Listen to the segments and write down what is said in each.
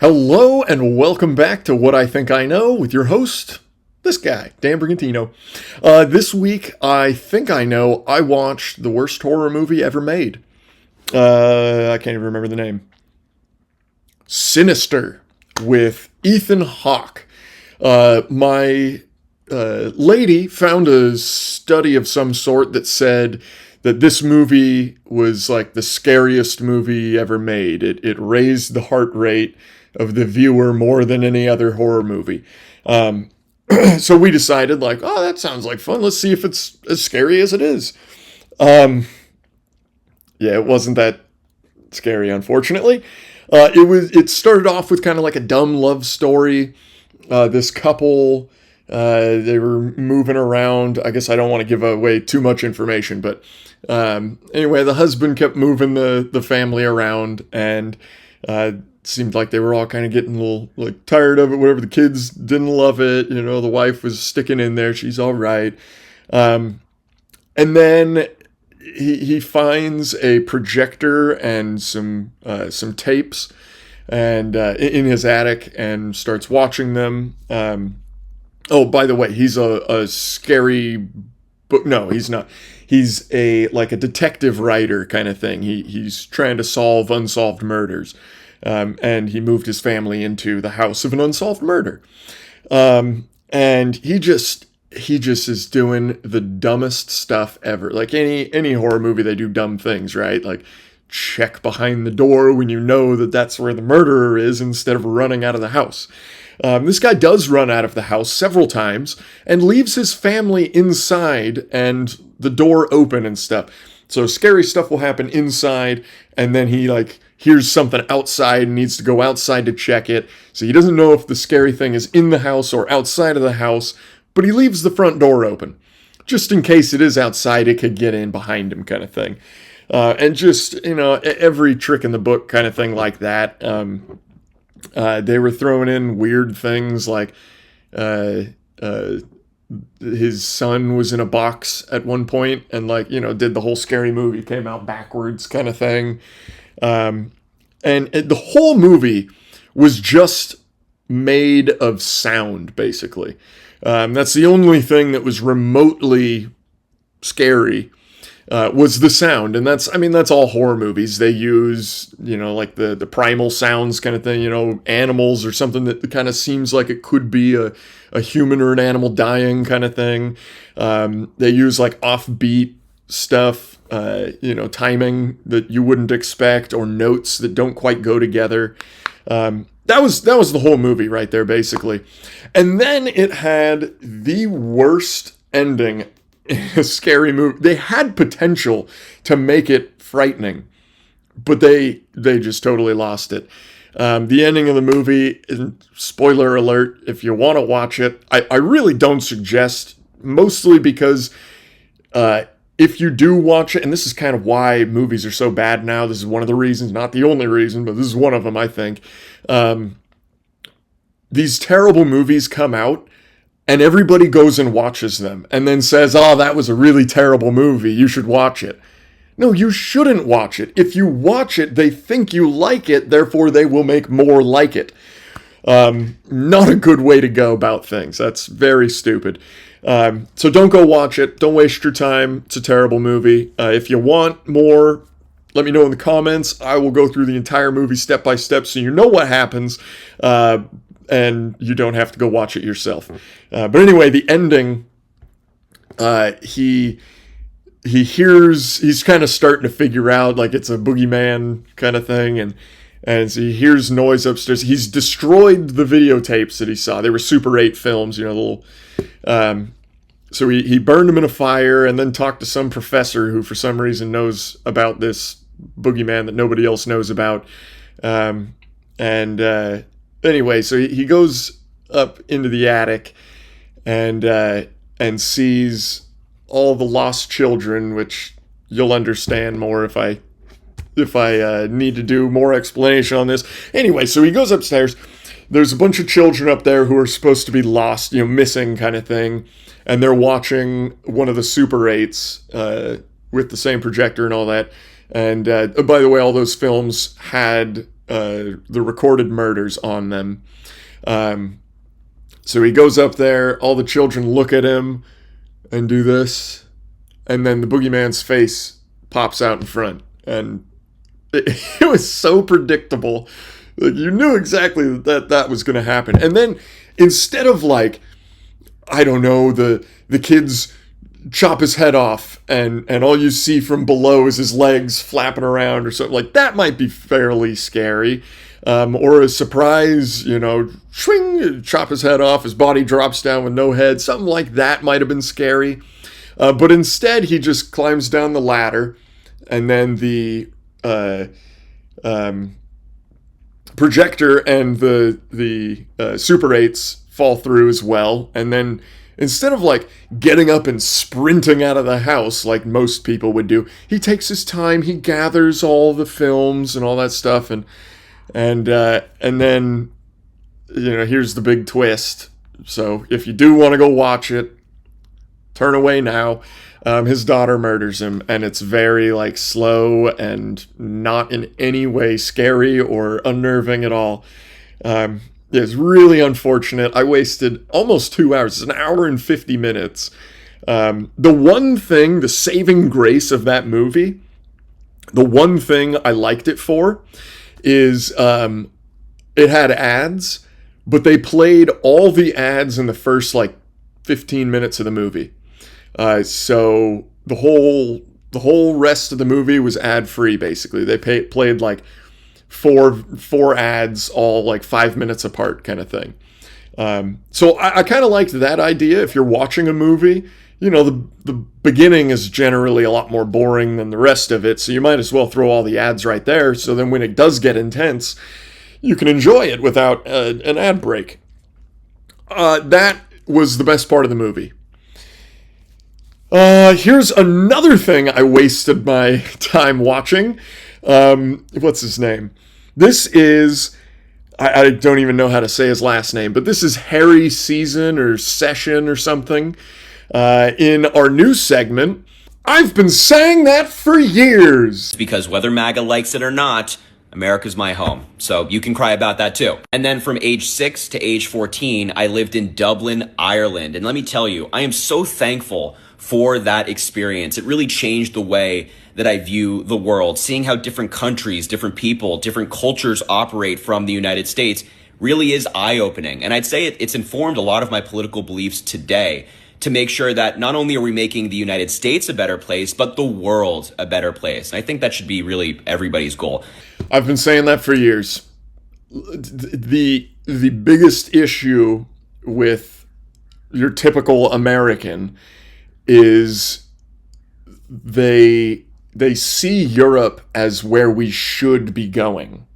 Hello and welcome back to What I Think I Know with your host, this guy, Dan Brigantino. This week, I think I know I watched the worst horror movie ever made. I can't even remember the name. Sinister with Ethan Hawke. My lady found a study of some sort that said that this movie was like the scariest movie ever made. It raised the heart rate of the viewer more than any other horror movie. So we decided, like, oh, that sounds like fun. Let's see if it's as scary as it is. Yeah, it wasn't that scary, unfortunately. It started off with kind of like a dumb love story. This couple, they were moving around. I guess I don't want to give away too much information, but anyway, the husband kept moving the family around, and seemed like they were all kind of getting a little like tired of it. Whatever, the kids didn't love it. You know, the wife was sticking in there. She's all right. And then he finds a projector and some tapes and in his attic and starts watching them. Oh, by the way, he's a scary book. No, he's not. He's a detective writer kind of thing. He's trying to solve unsolved murders. And he moved his family into the house of an unsolved murder. And he just is doing the dumbest stuff ever. Like any horror movie, they do dumb things, right? Like check behind the door when you know that that's where the murderer is instead of running out of the house. This guy does run out of the house several times and leaves his family inside and the door open and stuff. So scary stuff will happen inside, and then he hears something outside and needs to go outside to check it. So he doesn't know if the scary thing is in the house or outside of the house, but he leaves the front door open. Just in case it is outside, it could get in behind him kind of thing. And just, every trick in the book kind of thing like that. They were throwing in weird things like his son was in a box at one point and did the whole scary movie, came out backwards kind of thing. And the whole movie was just made of sound, basically. That's the only thing that was remotely scary, was the sound. And that's all horror movies. They use, the primal sounds kind of thing, animals or something that kind of seems like it could be a human or an animal dying kind of thing. They use offbeat stuff, timing that you wouldn't expect, or notes that don't quite go together. That was the whole movie right there, basically. And then it had the worst ending in a scary movie. They had potential to make it frightening, but they just totally lost it. The ending of the movie, spoiler alert, if you want to watch it, I really don't suggest, mostly because if you do watch it, and this is kind of why movies are so bad now, this is one of the reasons, not the only reason, but this is one of them, I think. These terrible movies come out, and everybody goes and watches them, and then says, oh, that was a really terrible movie, you should watch it. No, you shouldn't watch it. If you watch it, they think you like it, therefore they will make more like it. Not a good way to go about things. That's very stupid. So don't go watch it. Don't waste your time. It's a terrible movie. If you want more, let me know in the comments. I will go through the entire movie step by step so you know what happens, and you don't have to go watch it yourself. But anyway, the ending, he's kind of starting to figure out it's a boogeyman kind of thing, and so he hears noise upstairs. He's destroyed the videotapes that he saw. They were Super 8 films, the little. So he burned them in a fire and then talked to some professor who for some reason knows about this boogeyman that nobody else knows about. Anyway, so he goes up into the attic and sees all the lost children, which you'll understand more if I need to do more explanation on this. Anyway, so he goes upstairs. There's a bunch of children up there who are supposed to be lost, missing kind of thing. And they're watching one of the Super 8s with the same projector and all that. And by the way, all those films had the recorded murders on them. So he goes up there, all the children look at him and do this, and then the boogeyman's face pops out in front. And it was so predictable. Like, you knew exactly that was going to happen. And then instead of like, I don't know, the kids chop his head off and all you see from below is his legs flapping around or something, like that might be fairly scary. Or a surprise, swing, chop his head off, his body drops down with no head. Something like that might have been scary. But instead, he just climbs down the ladder, and then the projector and the Super 8s fall through as well. And then instead of like getting up and sprinting out of the house like most people would do, he takes his time. He gathers all the films and all that stuff, and then, here's the big twist. So if you do want to go watch it, turn away now. His daughter murders him, and it's very like slow and not in any way scary or unnerving at all. It's really unfortunate. I wasted almost 2 hours. It's an hour and 50 minutes. The one thing, the saving grace of that movie, the one thing I liked it for is it had ads, but they played all the ads in the first like 15 minutes of the movie. So the whole rest of the movie was ad free. Basically, they played like four ads, all like 5 minutes apart, kind of thing. So I kind of liked that idea. If you're watching a movie, the beginning is generally a lot more boring than the rest of it, so you might as well throw all the ads right there, so then when it does get intense, you can enjoy it without an ad break. That was the best part of the movie. Here's another thing I wasted my time watching. What's his name? This is... I don't even know how to say his last name, but this is Harry Season or Session or something. In our news segment, I've been saying that for years. Because whether MAGA likes it or not, America's my home. So you can cry about that too. And then from age 6 to age 14, I lived in Dublin, Ireland. And let me tell you, I am so thankful for that experience. It really changed the way that I view the world. Seeing how different countries, different people, different cultures operate from the United States really is eye-opening. And I'd say it's informed a lot of my political beliefs today, to make sure that not only are we making the United States a better place, but the world a better place. And I think that should be really everybody's goal. I've been saying that for years. The biggest issue with your typical American is they see Europe as where we should be going.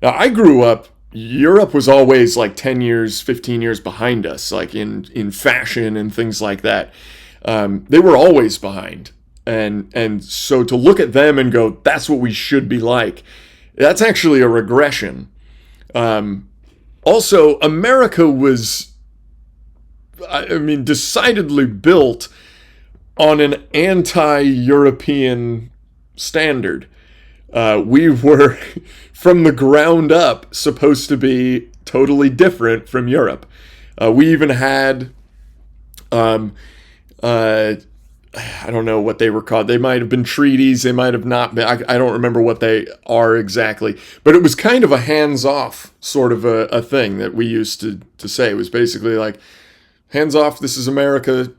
Now, I grew up, Europe was always like 10 years, 15 years behind us, like in fashion and things like that. They were always behind. And so to look at them and go, that's what we should be like, that's actually a regression. Also, America was, decidedly built on an anti-European standard. We were, from the ground up, supposed to be totally different from Europe. We even had, I don't know what they were called. They might have been treaties. They might have not been. I don't remember what they are exactly. But it was kind of a hands-off sort of a thing that we used to say. It was basically like, hands off, this is America.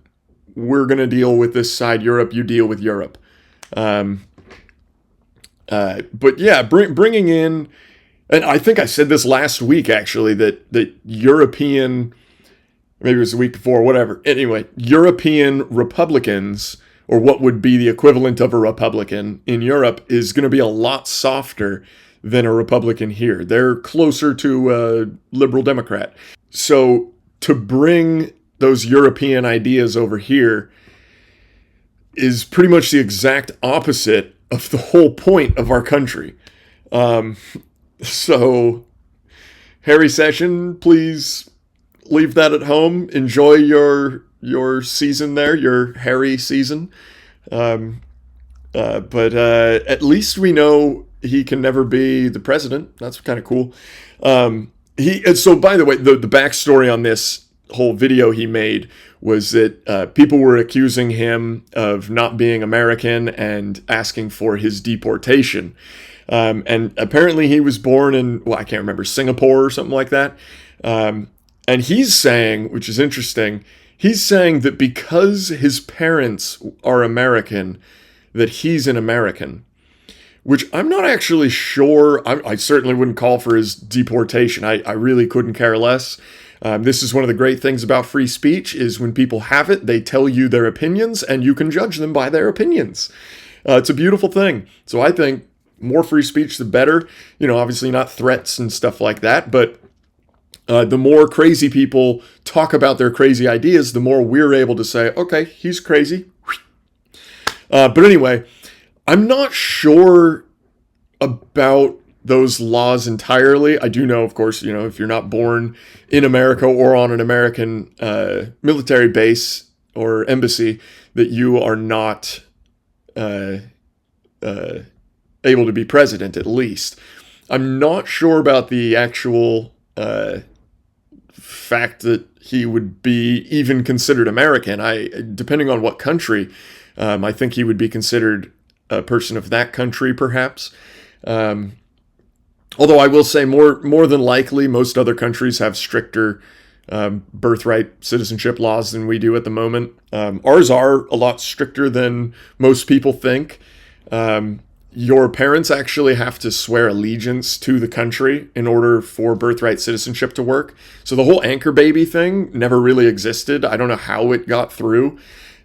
We're going to deal with this side, Europe, you deal with Europe. But yeah, bringing in, and I think I said this last week actually, that European, maybe it was the week before, whatever. Anyway, European Republicans, or what would be the equivalent of a Republican in Europe, is going to be a lot softer than a Republican here. They're closer to a liberal Democrat. So to bring those European ideas over here is pretty much the exact opposite of the whole point of our country. So, Harry Session, please leave that at home. Enjoy your season there, your Harry season. But at least we know he can never be the president. That's kind of cool. So by the way, the backstory on this whole video he made was that people were accusing him of not being American and asking for his deportation. And apparently he was born in, well, I can't remember, Singapore or something like that. And he's saying, which is interesting, he's saying that because his parents are American, that he's an American, which I'm not actually sure. I certainly wouldn't call for his deportation. I really couldn't care less. This is one of the great things about free speech is when people have it, they tell you their opinions and you can judge them by their opinions. It's a beautiful thing. So I think more free speech, the better. Obviously not threats and stuff like that, but the more crazy people talk about their crazy ideas, the more we're able to say, okay, he's crazy. But anyway, I'm not sure about those laws entirely. I do know, of course, if you're not born in America or on an American military base or embassy, that you are not able to be president, at least. I'm not sure about the actual fact that he would be even considered American. Depending on what country, I think he would be considered a person of that country, perhaps. Although I will say more than likely, most other countries have stricter birthright citizenship laws than we do at the moment. Ours are a lot stricter than most people think. Your parents actually have to swear allegiance to the country in order for birthright citizenship to work. So the whole anchor baby thing never really existed. I don't know how it got through.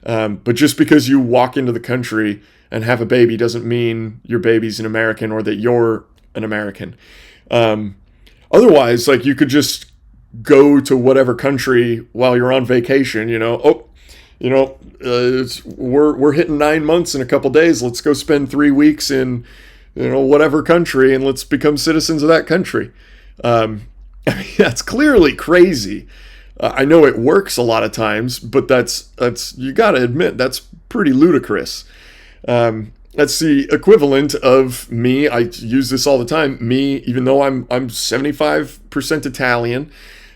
But just because you walk into the country and have a baby doesn't mean your baby's an American or that you're an American. Otherwise, like, you could just go to whatever country while you're on vacation, we're hitting 9 months in a couple days. Let's go spend 3 weeks in, whatever country, and let's become citizens of that country. That's clearly crazy. I know it works a lot of times, but that's you got to admit that's pretty ludicrous. That's the equivalent of me. I use this all the time. Me, even though I'm 75% Italian.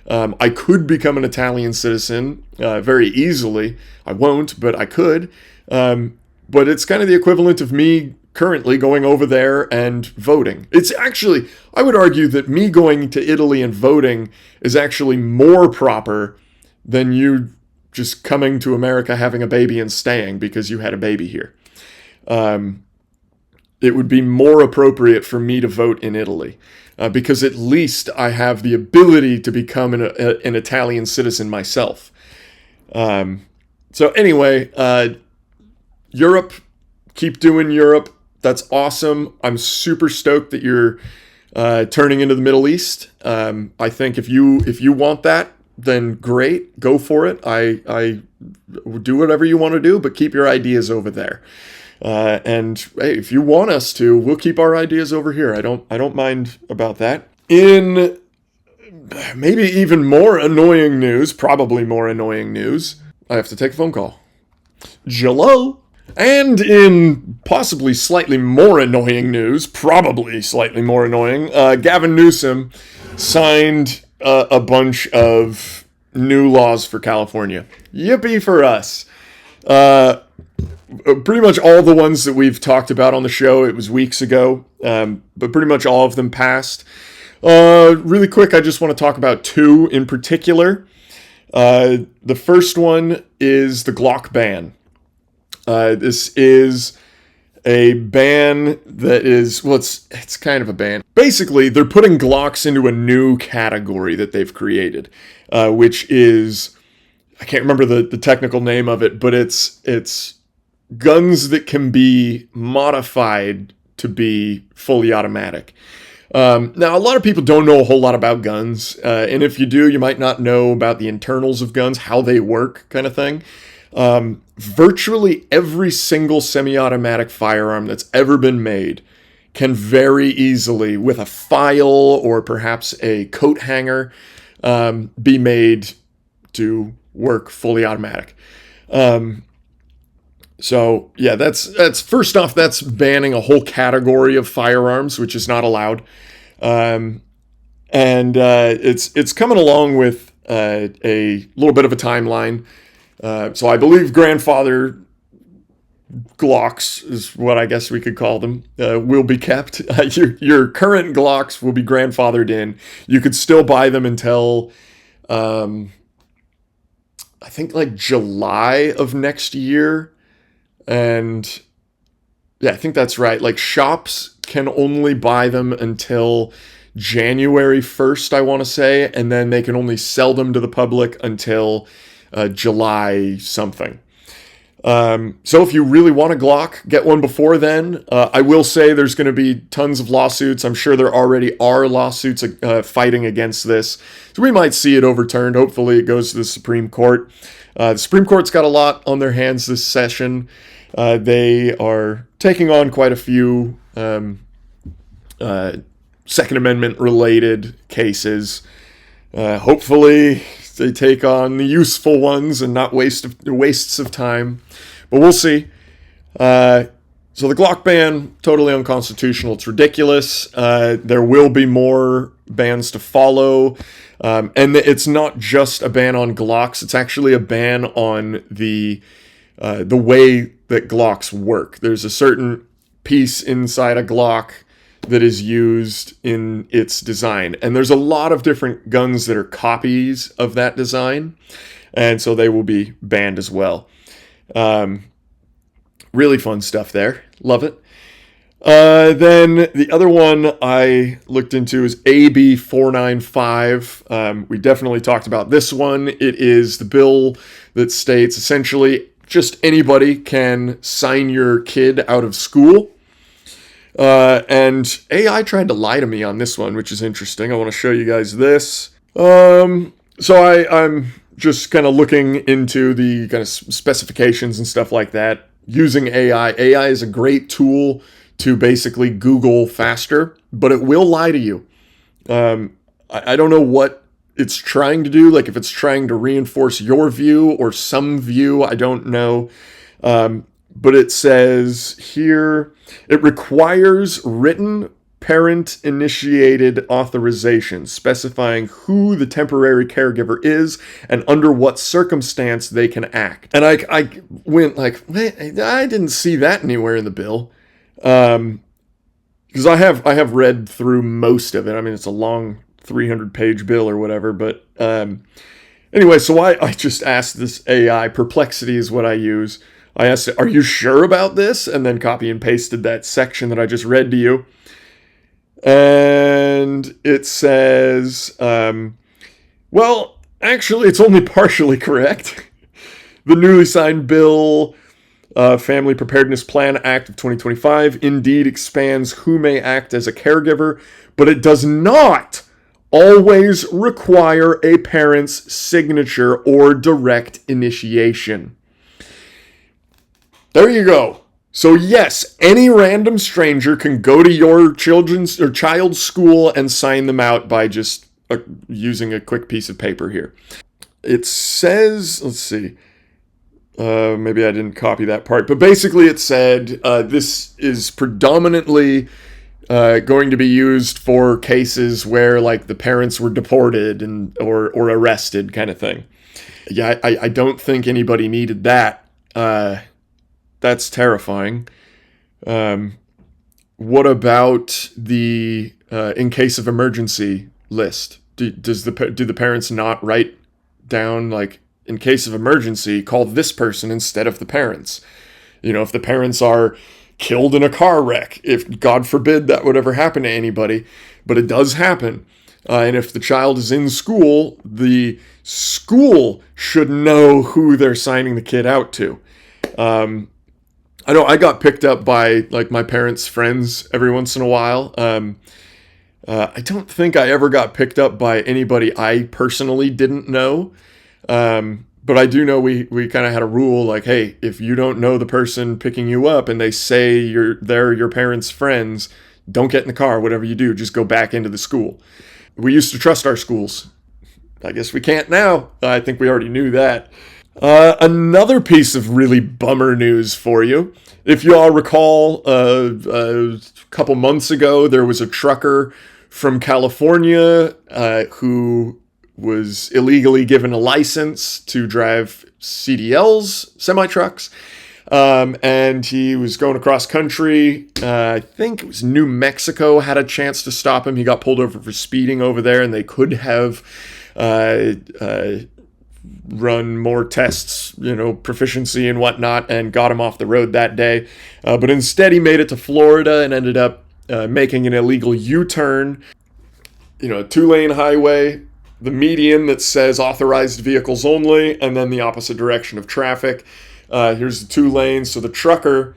I could become an Italian citizen very easily. I won't, but I could. But it's kind of the equivalent of me currently going over there and voting. It's actually, I would argue that me going to Italy and voting is actually more proper than you just coming to America, having a baby, and staying because you had a baby here. It would be more appropriate for me to vote in Italy. Because at least I have the ability to become an Italian citizen myself. So anyway, Europe, keep doing Europe. That's awesome. I'm super stoked that you're turning into the Middle East. I think if you want that, then great, go for it. I do whatever you want to do, but keep your ideas over there. And hey, if you want us to, we'll keep our ideas over here. I don't mind about that. In maybe even more annoying news, probably more annoying news, I have to take a phone call. Jello. And in possibly slightly more annoying news, probably slightly more annoying, Gavin Newsom signed a bunch of new laws for California. Yippee for us. Pretty much all the ones that we've talked about on the show, it was weeks ago, but pretty much all of them passed. Really quick, I just want to talk about two in particular. The first one is the Glock ban. This is a ban that is, well, it's kind of a ban. Basically, they're putting Glocks into a new category that they've created, which is, I can't remember the technical name of it, but it's guns that can be modified to be fully automatic. Now, a lot of people don't know a whole lot about guns, and if you do, you might not know about the internals of guns, how they work, kind of thing. Virtually every single semi-automatic firearm that's ever been made can very easily, with a file or perhaps a coat hanger, be made to work fully automatic. So yeah, that's first off, that's banning a whole category of firearms, which is not allowed. Um, and it's coming along with a little bit of a timeline. So I believe grandfather Glocks is what I guess we could call them, will be kept. Your current Glocks will be grandfathered in. You could still buy them until um, I think like July of next year. And yeah, I think that's right. Like shops can only buy them until January 1st, I want to say. And then they can only sell them to the public until July something. So if you really want a Glock, get one before then. I will say there's going to be tons of lawsuits. I'm sure there already are lawsuits fighting against this. So we might see it overturned. Hopefully it goes to the Supreme Court. The Supreme Court's got a lot on their hands this session. They are taking on quite a few Second Amendment related cases. Hopefully they take on the useful ones and not wastes of time. But we'll see. So the Glock ban, totally unconstitutional. It's ridiculous. There will be more bans to follow. And it's not just a ban on Glocks. It's actually a ban on the way that Glocks work. There's a certain piece inside a Glock that is used in its design. And there's a lot of different guns that are copies of that design. And so they will be banned as well. Really fun stuff there. Love it. Then the other one I looked into is AB 495. We definitely talked about this one. It is the bill that states essentially just anybody can sign your kid out of school. And AI tried to lie to me on this one, which is interesting. I want to show you guys this. So I'm just kind of looking into the kind of specifications and stuff like that using AI. AI is a great tool to basically Google faster, but it will lie to you. I don't know what it's trying to do, like if it's trying to reinforce your view or some view, I don't know. But it says here, it requires written parent-initiated authorization specifying who the temporary caregiver is and under what circumstance they can act. And I went like, I didn't see that anywhere in the bill. Because I have read through most of it. I mean, it's a long 300-page bill or whatever. But anyway, so I just asked this AI. Perplexity is what I use. I asked it, are you sure about this? And then copy and pasted that section that I just read to you. And it says, well, actually, it's only partially correct. The newly signed bill, Family Preparedness Plan Act of 2025, indeed expands who may act as a caregiver, but it does not always require a parent's signature or direct initiation. There you go. So yes, any random stranger can go to your children's or child's school and sign them out by just using a quick piece of paper here. It says, let's see, maybe I didn't copy that part, but basically it said this is predominantly going to be used for cases where like the parents were deported and or arrested kind of thing. Yeah, I don't think anybody needed that. That's terrifying. What about the in case of emergency list? Do the parents not write down like in case of emergency, call this person instead of the parents? You know, if the parents are killed in a car wreck, if God forbid that would ever happen to anybody, but it does happen. And if the child is in school, the school should know who they're signing the kid out to. I know I got picked up by like my parents' friends every once in a while. I don't think I ever got picked up by anybody I personally didn't know. But I do know we kind of had a rule like, hey, if you don't know the person picking you up and they say they're your parents' friends, don't get in the car. Whatever you do, just go back into the school. We used to trust our schools. I guess we can't now. I think we already knew that. Another piece of really bummer news for you. If you all recall, a couple months ago, there was a trucker from California who was illegally given a license to drive CDLs, semi trucks. And he was going across country. I think it was New Mexico had a chance to stop him. He got pulled over for speeding over there, and they could have run more tests, proficiency and whatnot, and got him off the road that day. But instead, he made it to Florida and ended up making an illegal U-turn. A two-lane highway, the median that says authorized vehicles only, and then the opposite direction of traffic. Here's the 2 lanes. So the trucker,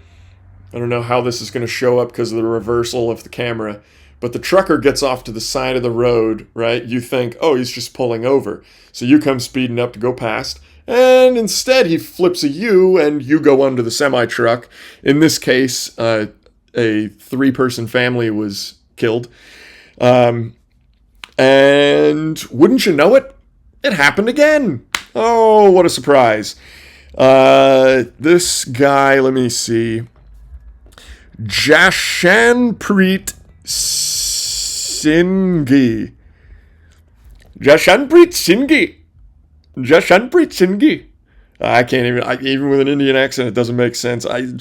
I don't know how this is going to show up because of the reversal of the camera, but the trucker gets off to the side of the road, right? You think, oh, he's just pulling over. So you come speeding up to go past, and instead he flips a U and you go under the semi-truck. In this case, a 3-person family was killed. And wouldn't you know it, it happened again. Oh, what a surprise. This guy, let me see. Jashanpreet Singh. Jashanpreet Singh. I can't even with an Indian accent, it doesn't make sense. He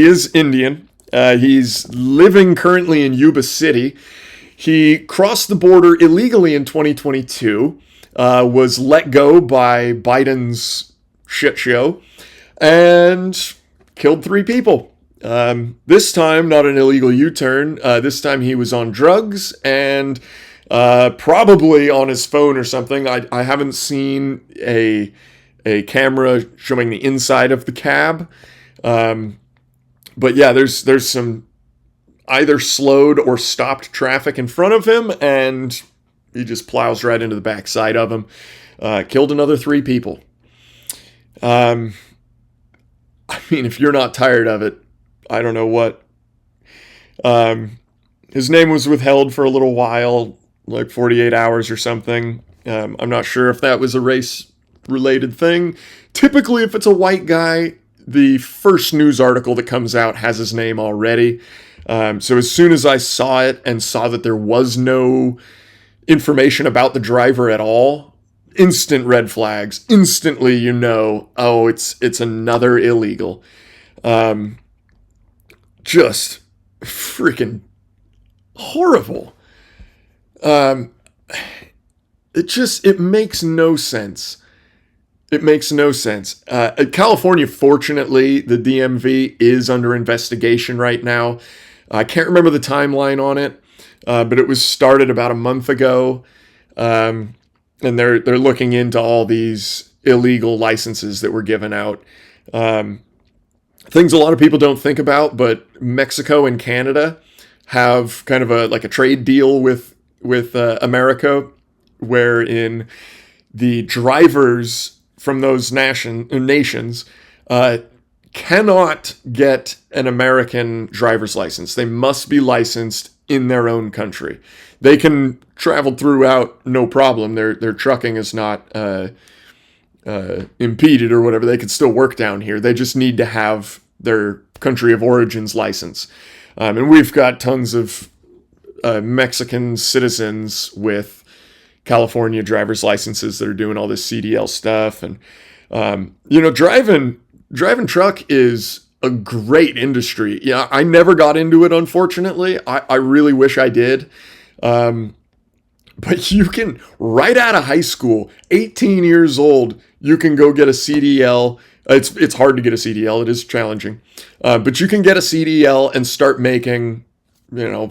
is Indian. He's living currently in Yuba City. He crossed the border illegally in 2022. Was let go by Biden's shit show and killed 3 people. This time, not an illegal U-turn. This time he was on drugs and probably on his phone or something. I haven't seen a camera showing the inside of the cab. But yeah, there's some either slowed or stopped traffic in front of him, and he just plows right into the backside of him. Killed another 3 people. I mean, if you're not tired of it, I don't know what. His name was withheld for a little while, like 48 hours or something. I'm not sure if that was a race-related thing. Typically, if it's a white guy, the first news article that comes out has his name already. So as soon as I saw it and saw that there was no information about the driver at all, instant red flags. Instantly, oh, it's another illegal. Just freaking horrible. It makes no sense. It makes no sense. California, fortunately, the DMV is under investigation right now. I can't remember the timeline on it, but it was started about a month ago, and they're looking into all these illegal licenses that were given out. Things a lot of people don't think about, but Mexico and Canada have kind of a trade deal with America, wherein the drivers from those nations cannot get an American driver's license. They must be licensed in their own country. They can travel throughout, no problem. Their trucking is not impeded or whatever. They could still work down here. They just need to have their country of origin's license. And we've got tons of Mexican citizens with California driver's licenses that are doing all this CDL stuff. And, driving truck is a great industry. Yeah, I never got into it, unfortunately. I really wish I did. But you can, right out of high school, 18 years old, you can go get a CDL. It's hard to get a CDL. It is challenging. But you can get a CDL and start making,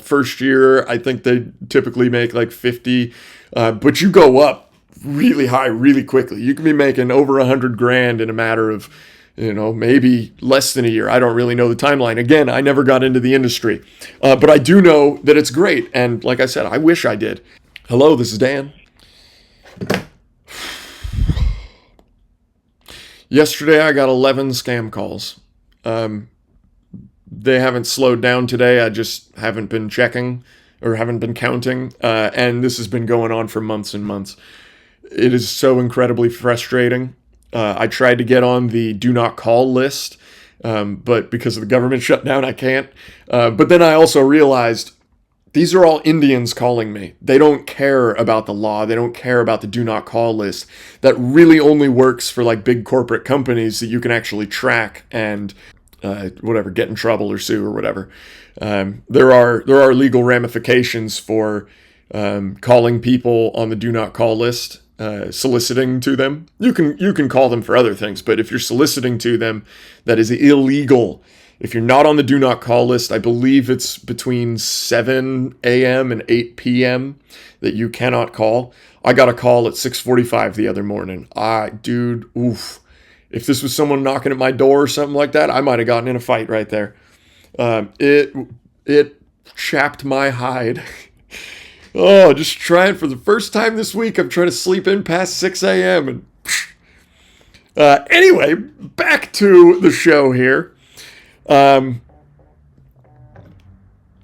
first year, I think they typically make like 50. But you go up really high, really quickly. You can be making over $100,000 in a matter of, maybe less than a year. I don't really know the timeline. Again, I never got into the industry. But I do know that it's great. And like I said, I wish I did. Hello, this is Dan. Yesterday, I got 11 scam calls. They haven't slowed down today. I just haven't been checking or haven't been counting. And this has been going on for months and months. It is so incredibly frustrating. I tried to get on the do not call list, but because of the government shutdown, I can't. But then I also realized these are all Indians calling me. They don't care about the law. They don't care about the do not call list. That really only works for like big corporate companies that you can actually track and whatever, get in trouble or sue or whatever. There are legal ramifications for calling people on the do not call list, soliciting to them. You can call them for other things, but if you're soliciting to them, that is illegal. If you're not on the do not call list, I believe it's between 7 a.m. and 8 p.m. that you cannot call. I got a call at 6:45 the other morning. Dude, oof. If this was someone knocking at my door or something like that, I might have gotten in a fight right there. It chapped my hide. Oh, just trying for the first time this week. I'm trying to sleep in past 6 a.m. And anyway, back to the show here. Oh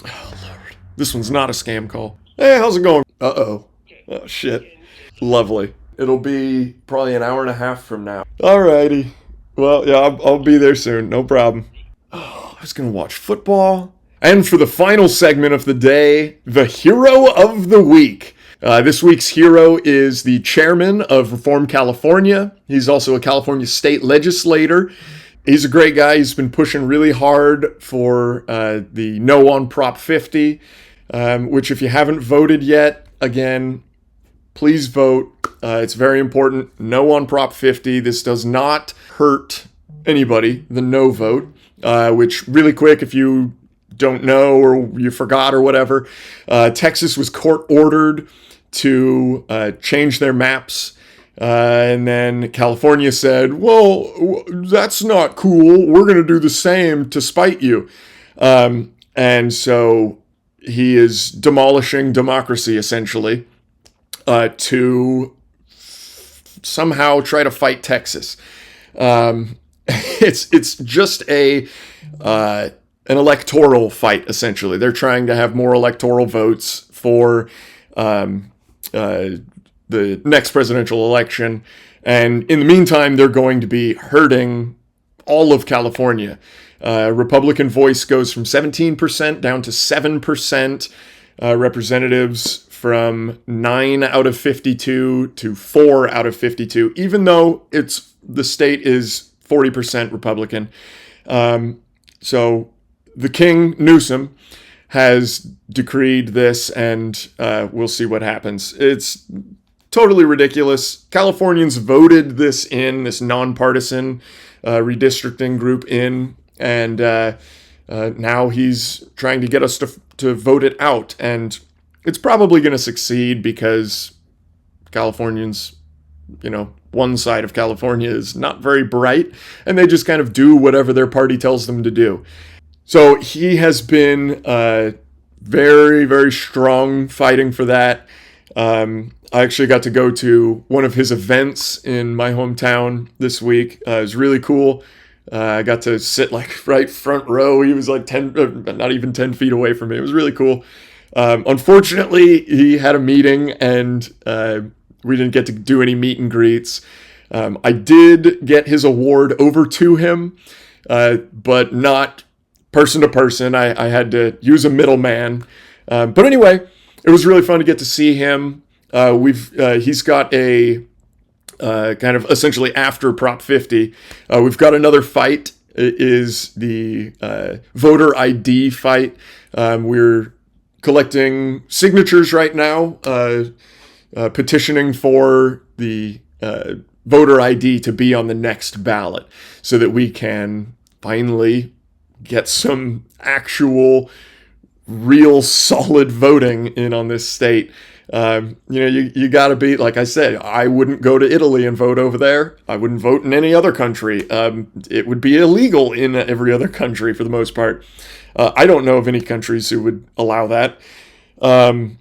Lord, this one's not a scam call. Hey, how's it going? Uh-oh. Oh shit. Lovely. It'll be probably an hour and a half from now. Alrighty. Well, yeah, I'll be there soon. No problem. Oh, I was gonna watch football. And for the final segment of the day, the hero of the week. This week's hero is the chairman of Reform California. He's also a California state legislator. He's a great guy. He's been pushing really hard for the no on Prop 50, which if you haven't voted yet, again, please vote. It's very important. No on Prop 50. This does not hurt anybody, the no vote, which really quick, if you don't know or you forgot or whatever, Texas was court ordered to change their maps. And then California said, well, that's not cool. We're going to do the same to spite you. And so he is demolishing democracy, essentially, to somehow try to fight Texas. It's just an electoral fight, essentially. They're trying to have more electoral votes for the next presidential election. And in the meantime, they're going to be hurting all of California. Republican voice goes from 17% down to 7%. Representatives from 9 out of 52 to 4 out of 52, even though the state is 40% Republican. So the King, Newsom, has decreed this, and we'll see what happens. It's totally ridiculous. Californians voted this nonpartisan redistricting group in, and now he's trying to get us to vote it out. And it's probably going to succeed because Californians, one side of California is not very bright, and they just kind of do whatever their party tells them to do. So he has been very, very strong fighting for that. I actually got to go to one of his events in my hometown this week. It was really cool. I got to sit like right front row. He was like not even 10 feet away from me. It was really cool. Unfortunately, he had a meeting and we didn't get to do any meet and greets. I did get his award over to him, but not person to person. I had to use a middleman. But anyway, it was really fun to get to see him. He's got a kind of essentially after Prop 50. We've got another fight. It is the voter ID fight. We're collecting signatures right now, petitioning for the voter ID to be on the next ballot so that we can finally get some actual real solid voting in on this state. You got to be, like I said, I wouldn't go to Italy and vote over there. I wouldn't vote in any other country. It would be illegal in every other country for the most part. I don't know of any countries who would allow that. So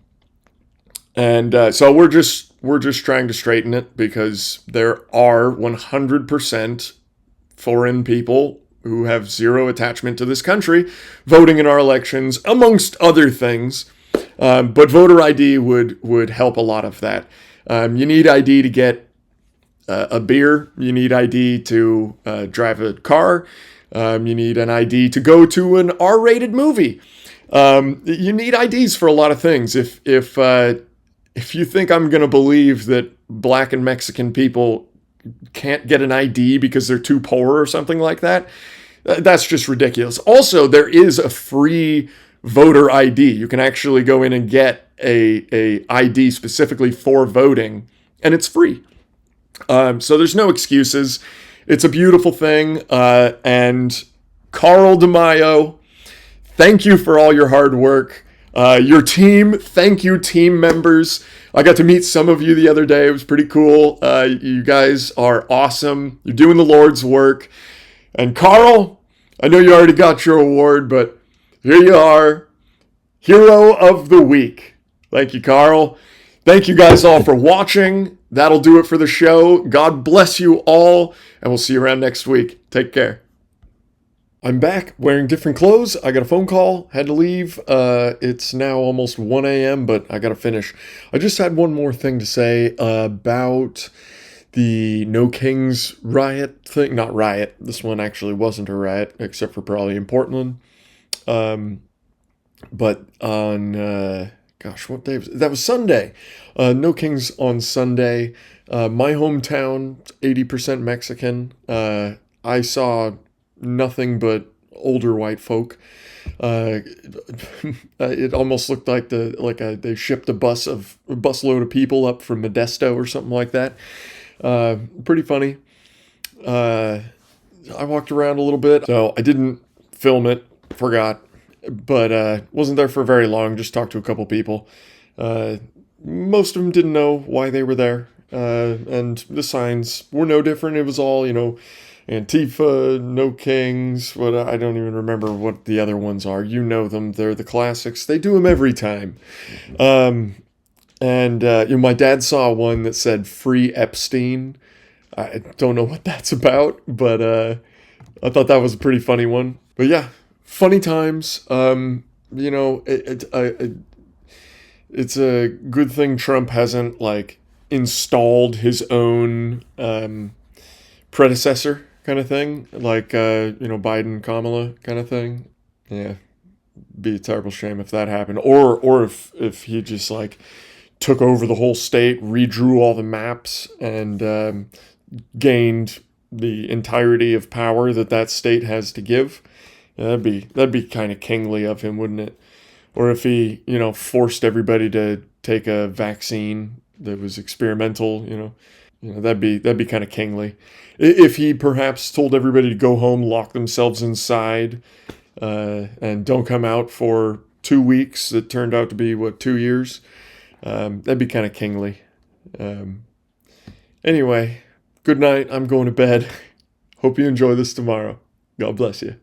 we're just trying to straighten it because there are 100% foreign people who have zero attachment to this country voting in our elections, amongst other things. But voter ID would help a lot of that. You need ID to get a beer. You need ID to drive a car. You need an ID to go to an R-rated movie. You need IDs for a lot of things. If you think I'm going to believe that black and Mexican people can't get an ID because they're too poor or something like that, that's just ridiculous. Also, there is a free voter ID. You can actually go in and get a ID specifically for voting, and it's free. So there's no excuses. It's a beautiful thing. And Carl DeMaio, thank you for all your hard work. Your team, thank you, team members. I got to meet some of you the other day. It was pretty cool. You guys are awesome. You're doing the Lord's work. And Carl, I know you already got your award, but here you are, Hero of the Week. Thank you, Carl. Thank you guys all for watching. That'll do it for the show. God bless you all, and we'll see you around next week. Take care. I'm back wearing different clothes. I got a phone call, had to leave. It's now almost 1 a.m., but I got to finish. I just had one more thing to say about the No Kings riot thing. Not riot. This one actually wasn't a riot, except for probably in Portland. But on, what day was it? That was Sunday. No Kings on Sunday. My hometown, 80% Mexican. I saw nothing but older white folk. It almost looked like they shipped a busload of people up from Modesto or something like that. Pretty funny. I walked around a little bit, so I didn't film it, forgot, but wasn't there for very long, just talked to a couple people. Most of them didn't know why they were there, and the signs were no different. It was all, Antifa, No Kings, I don't even remember what the other ones are. You know them, they're the classics. They do them every time. My dad saw one that said Free Epstein. I don't know what that's about, but I thought that was a pretty funny one. But yeah, funny times. It's a good thing Trump hasn't installed his own predecessor kind of thing, Biden, Kamala kind of thing. Yeah, be a terrible shame if that happened, or if he just took over the whole state, redrew all the maps, and gained the entirety of power that state has to give. Yeah, that'd be kind of kingly of him, wouldn't it? Or if he, forced everybody to take a vaccine that was experimental, that'd be kind of kingly. If he perhaps told everybody to go home, lock themselves inside, and don't come out for 2 weeks, it turned out to be 2 years. That'd be kind of kingly. Anyway, good night. I'm going to bed. Hope you enjoy this tomorrow. God bless you.